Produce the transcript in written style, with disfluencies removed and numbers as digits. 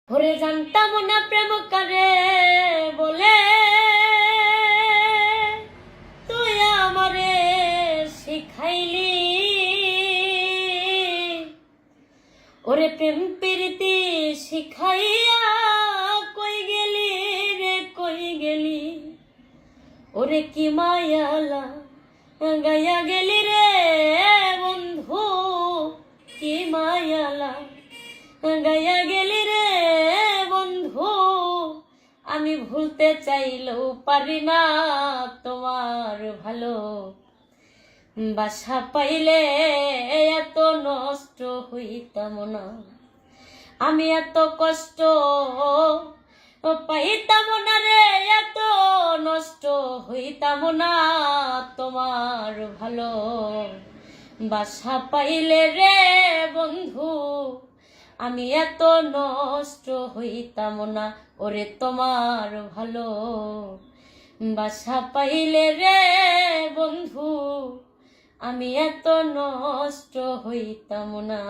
ওরে জানতাম না প্রেম করে বলে তুই আমারে শিখাইলি। ওরে প্রেম প্রীতি শিখাইয়া কই গেলি রে কই গেলি। ওরে কি মায়ালা গায়া গেলি রে বন্ধু, কি মায়ালা গায়া গেলি রে বন্ধু। আমি ভুলতে চাইলেও পারি না তোমার ভালো বাসা পাইলে এত নষ্ট হইতাম না। আমি এত কষ্ট পাইতাম না রে, এত নষ্ট হইতাম না তোমার ভালো বাসা পাইলে রে বন্ধু। আমি এত নষ্ট হইতাম না ওরে তোমার ভালো বাসা পাইলে রে বন্ধু। আমি এত নষ্ট হইতাম না।